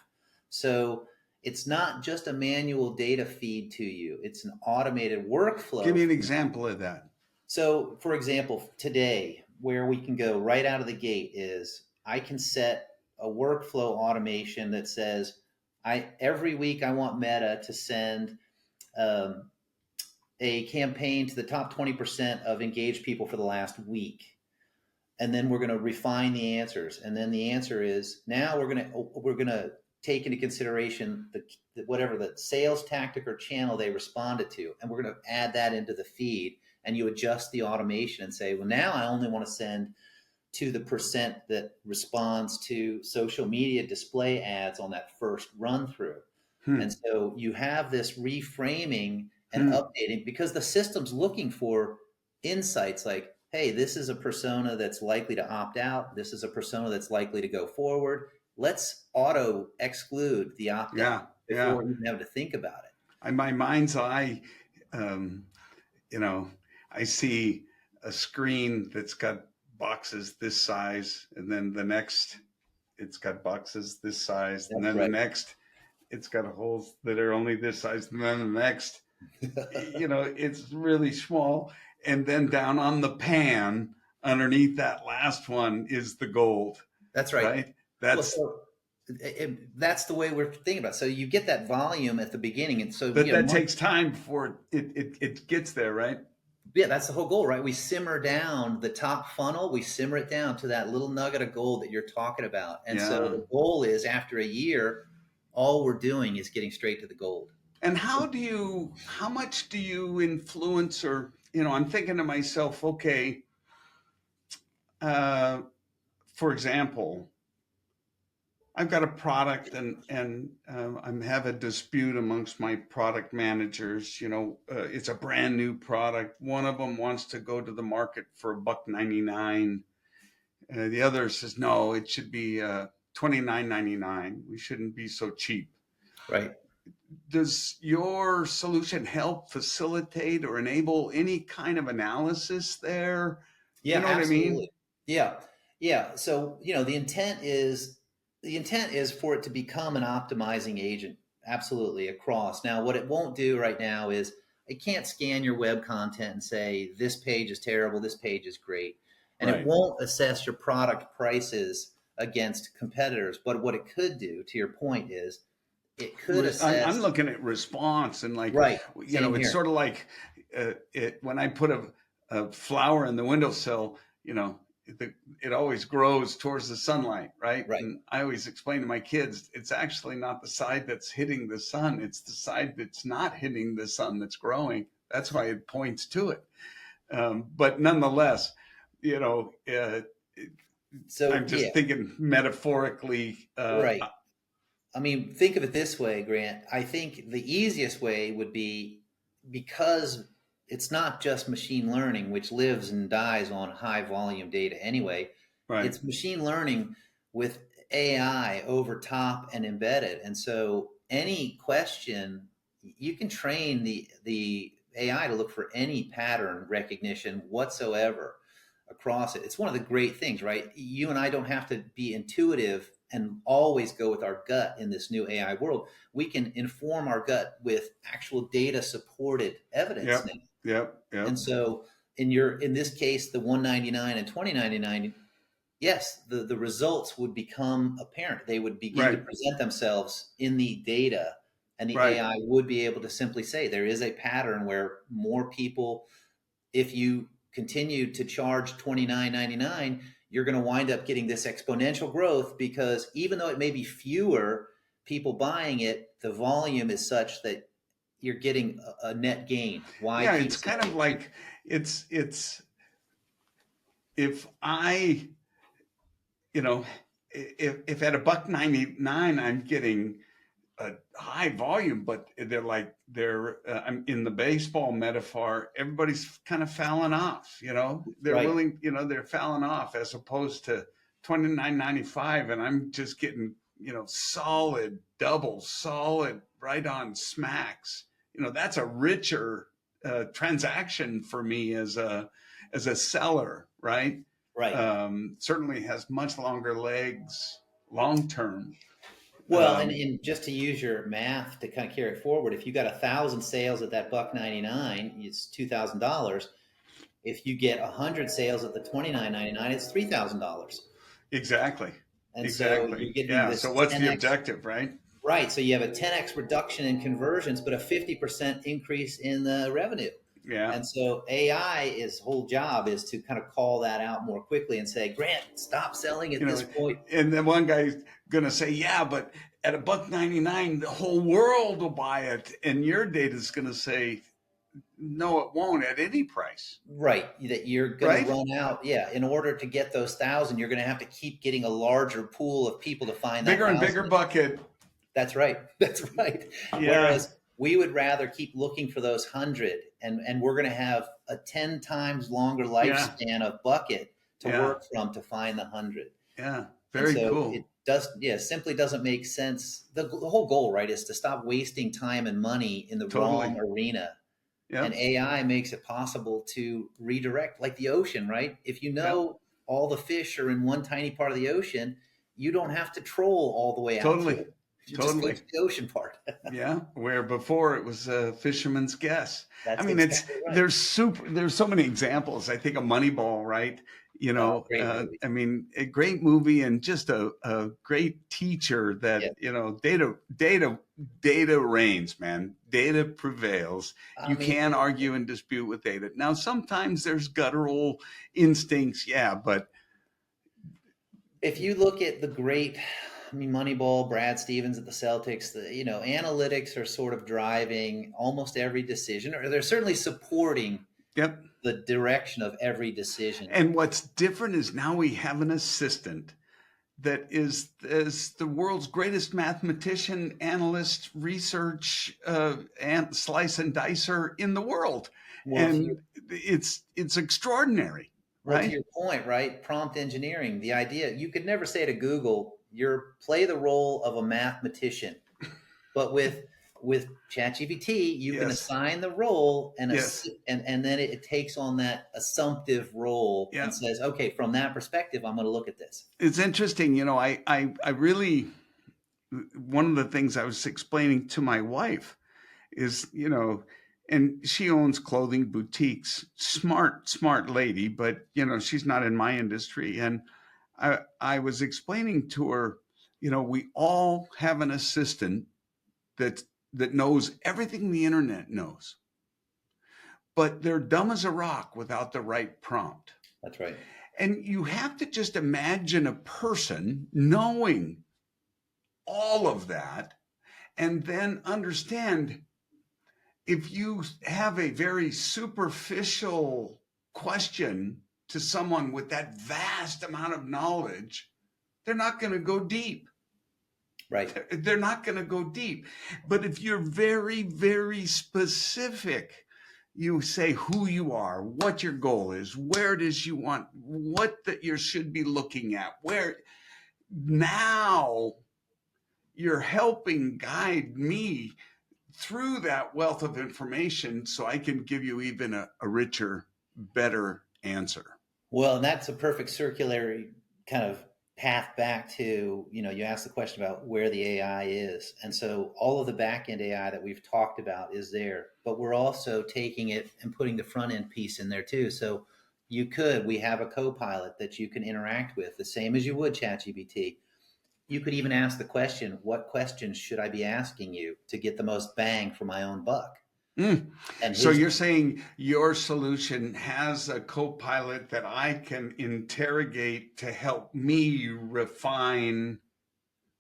Speaker 2: So it's not just a manual data feed to you, it's an automated
Speaker 1: Give
Speaker 2: workflow.
Speaker 1: me an example of that.
Speaker 2: So, for example, today, where we can go right out of the gate is I can set a workflow automation that says, I every week I want Meta to send um, a campaign to the top 20% of engaged people for the last week, and then we're going to refine the answers. And then the answer is now we're going to take into consideration whatever the sales tactic or channel they responded to, and we're going to add that into the feed. And you adjust the automation and say, well, now I only want to send to the percent that responds to social media display ads on that first run through. And
Speaker 1: Hmm.
Speaker 2: so you have this reframing and
Speaker 1: Hmm.
Speaker 2: updating because the system's looking for insights like, hey, this is a persona that's likely to opt out. This is a persona that's likely to go forward. Let's auto exclude the opt
Speaker 1: Yeah.
Speaker 2: out
Speaker 1: Yeah.
Speaker 2: before we even have to think about it.
Speaker 1: In my mind's eye, um, you know, I see a screen that's got boxes this size, and then the next, it's got boxes this size, and
Speaker 2: That's
Speaker 1: then the
Speaker 2: right.
Speaker 1: next, it's got holes that are only this size, and then the next, it's really small. And then down on the pan, underneath that last one is the gold,
Speaker 2: That's right.
Speaker 1: right?
Speaker 2: Well,
Speaker 1: That's
Speaker 2: so that's the way we're thinking about it. So you get that volume at the beginning. And so,
Speaker 1: But that
Speaker 2: month.
Speaker 1: takes time before it gets there, right?
Speaker 2: Yeah, that's the whole goal, right? We simmer down the top funnel, we simmer it down to that little nugget of gold that you're talking about. And so
Speaker 1: Yeah.
Speaker 2: the goal is after a year, all we're doing is getting straight to the gold.
Speaker 1: And how much do you influence, or, I'm thinking to myself, okay, uh, for example, I've got a product and I'm have a dispute amongst my product managers. It's a brand new product. One of them wants to go to the market for $1.99. The other says, no, it should be $29.99. We shouldn't be so cheap.
Speaker 2: Right.
Speaker 1: Does your solution help facilitate or enable any kind of analysis there? You
Speaker 2: Yeah,
Speaker 1: know what I mean?
Speaker 2: absolutely. Yeah. Yeah. So, the intent is for it to become an optimizing agent. Absolutely across. Now, what it won't do right now is it can't scan your web content and say this page is terrible, this page is great. And it
Speaker 1: Right.
Speaker 2: won't assess your product prices against competitors. But what it could do, to your point, is it could
Speaker 1: I'm
Speaker 2: assess.
Speaker 1: looking at response, and like,
Speaker 2: Right. Same
Speaker 1: it's
Speaker 2: here.
Speaker 1: sort of like when I put a flower in the windowsill, it always grows towards the sunlight, right?
Speaker 2: Right.
Speaker 1: And I always explain to my kids, it's actually not the side that's hitting the sun, it's the side that's not hitting the sun that's growing. That's why it points to it. But nonetheless, you know, uh,
Speaker 2: So,
Speaker 1: I'm
Speaker 2: yeah.
Speaker 1: just thinking metaphorically.
Speaker 2: Right. I mean, think of it this way, Grant. I think the easiest way would be because it's not just machine learning, which lives and dies on high volume data anyway.
Speaker 1: Right.
Speaker 2: It's machine learning with AI over top and embedded. And so any question, you can train the AI to look for any pattern recognition whatsoever across it. It's one of the great things, right? You and I don't have to be intuitive and always go with our gut in this new AI world. We can inform our gut with actual data supported evidence
Speaker 1: Yep.
Speaker 2: now.
Speaker 1: Yep. Yep.
Speaker 2: And so in this case, the 199 and 2099, yes, the results would become apparent. They would begin to
Speaker 1: Right.
Speaker 2: present themselves in the data, and the
Speaker 1: Right.
Speaker 2: AI would be able to simply say there is a pattern where more people, if you continue to charge 29.99, you're going to wind up getting this exponential growth, because even though it may be fewer people buying it, the volume is such that you're getting a net gain. Why
Speaker 1: Yeah,
Speaker 2: keep
Speaker 1: it's kind of
Speaker 2: selling?
Speaker 1: like it's if I, you know, if at a buck 99 I'm getting a high volume, but I'm in the baseball metaphor, everybody's kind of falling off, they're
Speaker 2: Right,
Speaker 1: willing, they're falling off as opposed to 29.95, and I'm just getting, solid double, solid right on smacks. That's a richer transaction for me as a seller, right?
Speaker 2: right.
Speaker 1: Certainly has much longer legs long term.
Speaker 2: Well, and just to use your math to kind of carry it forward, if you got 1,000 sales at that buck 99, it's $2,000. If you get 100 sales at the 29.99, it's $3,000.
Speaker 1: Exactly.
Speaker 2: And so
Speaker 1: Exactly.
Speaker 2: you're getting
Speaker 1: Yeah. So
Speaker 2: this
Speaker 1: what's the
Speaker 2: 10x,
Speaker 1: objective, right?
Speaker 2: right? So you have a 10x reduction in conversions, but a 50% increase in the revenue.
Speaker 1: Yeah.
Speaker 2: And so AI's whole job is to kind of call that out more quickly and say, Grant, stop selling
Speaker 1: You
Speaker 2: at this
Speaker 1: know,
Speaker 2: point.
Speaker 1: and then one guy's gonna say, yeah, but at a buck 99, the whole world will buy it. And your data's gonna say, no, it won't at any price.
Speaker 2: Right, that you're going to
Speaker 1: Right?
Speaker 2: run out. Yeah, in order to get those 1,000, you're going to have to keep getting a larger pool of people to find that
Speaker 1: Bigger and
Speaker 2: 1,000.
Speaker 1: bigger bucket.
Speaker 2: That's right. That's right.
Speaker 1: Yeah.
Speaker 2: Whereas we would rather keep looking for those 100, and we're going to have a 10 times longer
Speaker 1: Yeah.
Speaker 2: lifespan of bucket to
Speaker 1: Yeah.
Speaker 2: work from to find the 100.
Speaker 1: Yeah.
Speaker 2: And
Speaker 1: Very
Speaker 2: so it
Speaker 1: cool.
Speaker 2: does, yeah, simply doesn't make sense. The whole goal, right, is to stop wasting time and money in the wrong
Speaker 1: Totally.
Speaker 2: arena. And
Speaker 1: Yep.
Speaker 2: AI makes it possible to redirect, like the ocean, right? If you
Speaker 1: Yep.
Speaker 2: know all the fish are in one tiny part of the ocean, you don't have to troll all the way out to
Speaker 1: Totally.
Speaker 2: it. You just go
Speaker 1: Totally.
Speaker 2: to the ocean part.
Speaker 1: Yeah, where before it was a fisherman's guess. I
Speaker 2: That's
Speaker 1: mean,
Speaker 2: exactly right.
Speaker 1: there's so many examples. I think of Moneyball, right?
Speaker 2: Oh, great movie.
Speaker 1: I mean, a great movie and just a great teacher
Speaker 2: Yeah.
Speaker 1: that, data reigns, man. Data prevails.
Speaker 2: I
Speaker 1: You
Speaker 2: mean,
Speaker 1: can argue and dispute with data. Now, sometimes there's guttural instincts, yeah, but
Speaker 2: if you look at the great, I mean, Moneyball, Brad Stevens at the Celtics, analytics are sort of driving almost every decision, or they're certainly supporting
Speaker 1: yep.
Speaker 2: the direction of every decision.
Speaker 1: And what's different is now we have an assistant that is the world's greatest mathematician, analyst, research, and slice and dicer in the world,
Speaker 2: Well, to your
Speaker 1: and it's extraordinary,
Speaker 2: Well, to
Speaker 1: right?
Speaker 2: your point, right? Prompt engineering, the idea you could never say to Google, "You're play the role of a mathematician," but with ChatGPT, you can
Speaker 1: Yes,
Speaker 2: assign the role
Speaker 1: yes,
Speaker 2: and then it takes on that assumptive role
Speaker 1: yeah.
Speaker 2: and says, "Okay, from that perspective, I'm going to look at this."
Speaker 1: It's interesting, I really, one of the things I was explaining to my wife is, and she owns clothing boutiques, smart lady, but she's not in my industry. And I was explaining to her, we all have an assistant that that knows everything the internet knows, but they're dumb as a rock without the right prompt.
Speaker 2: That's right.
Speaker 1: And you have to just imagine a person knowing all of that and then understand, if you have a very superficial question to someone with that vast amount of knowledge, they're not going to go deep.
Speaker 2: Right.
Speaker 1: They're not going to go deep. But if you're very, very specific, you say who you are, what your goal is, where it is you want, what that you should be looking at, where now you're helping guide me through that wealth of information so I can give you even a richer, better answer.
Speaker 2: Well, and that's a perfect circular kind of path back to, you asked the question about where the AI is. And so all of the back end AI that we've talked about is there, but we're also taking it and putting the front end piece in there too. So we have a co-pilot that you can interact with the same as you would ChatGPT. You could even ask the question, what questions should I be asking you to get the most bang for my own buck?
Speaker 1: Mm.
Speaker 2: And
Speaker 1: So you're saying your solution has a co-pilot that I can interrogate to help me refine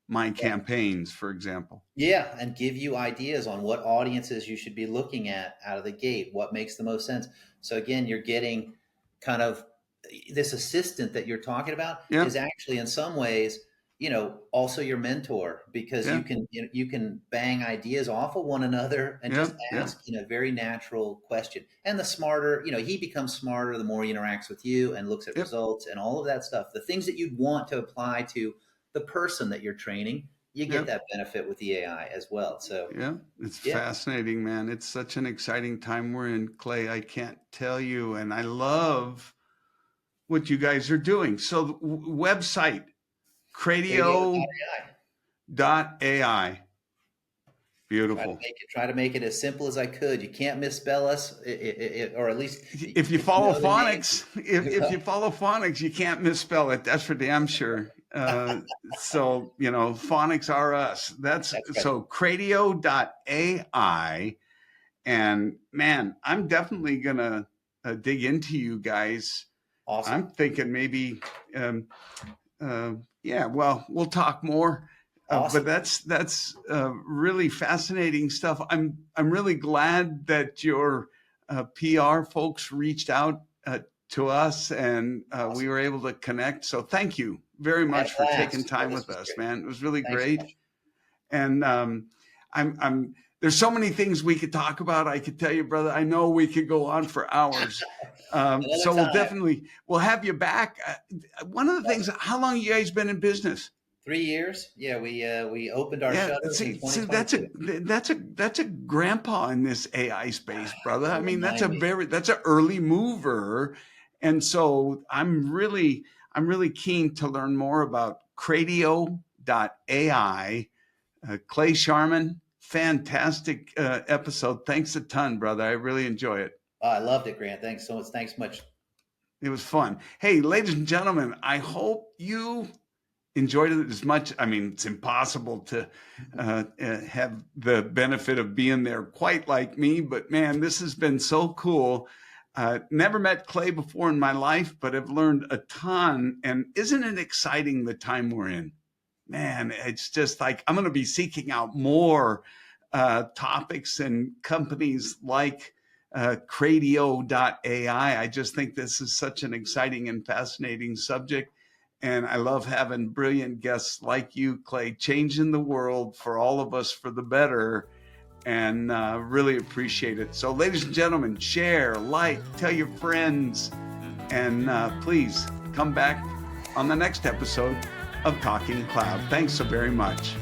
Speaker 1: my campaigns, for example.
Speaker 2: yeah, and give you ideas on what audiences you should be looking at out of the gate, what makes the most sense. So again, you're getting kind of this assistant that you're talking about
Speaker 1: Yeah,
Speaker 2: is actually in some ways, also your mentor, because
Speaker 1: yeah,
Speaker 2: you can bang ideas off of one another and
Speaker 1: yeah,
Speaker 2: just
Speaker 1: yeah,
Speaker 2: ask, a very natural question. And the smarter, he becomes smarter the more he interacts with you and looks at
Speaker 1: yep,
Speaker 2: results and all of that stuff. The things that you'd want to apply to the person that you're training, you get
Speaker 1: yep.
Speaker 2: that benefit with the AI as well. So
Speaker 1: Yeah, it's
Speaker 2: yeah,
Speaker 1: fascinating, man. It's such an exciting time we're in, Clay. I can't tell you. And I love what you guys are doing. So, the website,
Speaker 2: Krateo.ai.
Speaker 1: Krateo.ai. Beautiful.
Speaker 2: Try to make it as simple as I could. You can't misspell us, or at least
Speaker 1: If you
Speaker 2: if you
Speaker 1: follow
Speaker 2: know the name.
Speaker 1: phonics, if you follow phonics, you can't misspell it. That's for damn sure. So, phonics are us. That's
Speaker 2: That's right.
Speaker 1: so Crateo.ai. And man, I'm definitely gonna dig into you guys.
Speaker 2: Awesome.
Speaker 1: I'm thinking maybe, um, yeah. Well, we'll talk more. But
Speaker 2: Awesome.
Speaker 1: that's really fascinating stuff. I'm really glad that your PR folks reached out to us and we
Speaker 2: Awesome.
Speaker 1: were able to connect. So thank you very
Speaker 2: I had
Speaker 1: much
Speaker 2: a
Speaker 1: for taking
Speaker 2: blast.
Speaker 1: time
Speaker 2: This
Speaker 1: with
Speaker 2: was
Speaker 1: us,
Speaker 2: great.
Speaker 1: man. It was really
Speaker 2: Thanks so
Speaker 1: great.
Speaker 2: much.
Speaker 1: And I'm there's so many things we could talk about. I could tell you, brother. I know we could go on for hours.
Speaker 2: Another
Speaker 1: So
Speaker 2: time.
Speaker 1: we'll have you back. One of the things.
Speaker 2: Awesome.
Speaker 1: How long you guys been in business?
Speaker 2: 3 years. Yeah, we opened our
Speaker 1: Yeah,
Speaker 2: shutters in
Speaker 1: see, that's a
Speaker 2: 2022.
Speaker 1: grandpa in this AI space, brother. I
Speaker 2: Don't
Speaker 1: mean,
Speaker 2: remind me.
Speaker 1: that's an early mover, and so I'm really keen to learn more about Crateo.ai. Clay Sharman, fantastic episode. Thanks a ton, brother. I really enjoy it.
Speaker 2: Oh, I loved it, Grant. Thanks so much. Thanks much.
Speaker 1: It was fun. Hey, ladies and gentlemen, I hope you enjoyed it as much. I mean, it's impossible to have the benefit of being there quite like me, but man, this has been so cool. Never met Clay before in my life, but have learned a ton. And isn't it exciting the time we're in? Man, it's just like I'm going to be seeking out more topics and companies like Crateo.ai. I just think this is such an exciting and fascinating subject. And I love having brilliant guests like you, Clay, changing the world for all of us for the better. And really appreciate it. So, ladies and gentlemen, share, like, tell your friends, and please come back on the next episode of Talking Cloud. Thanks so very much.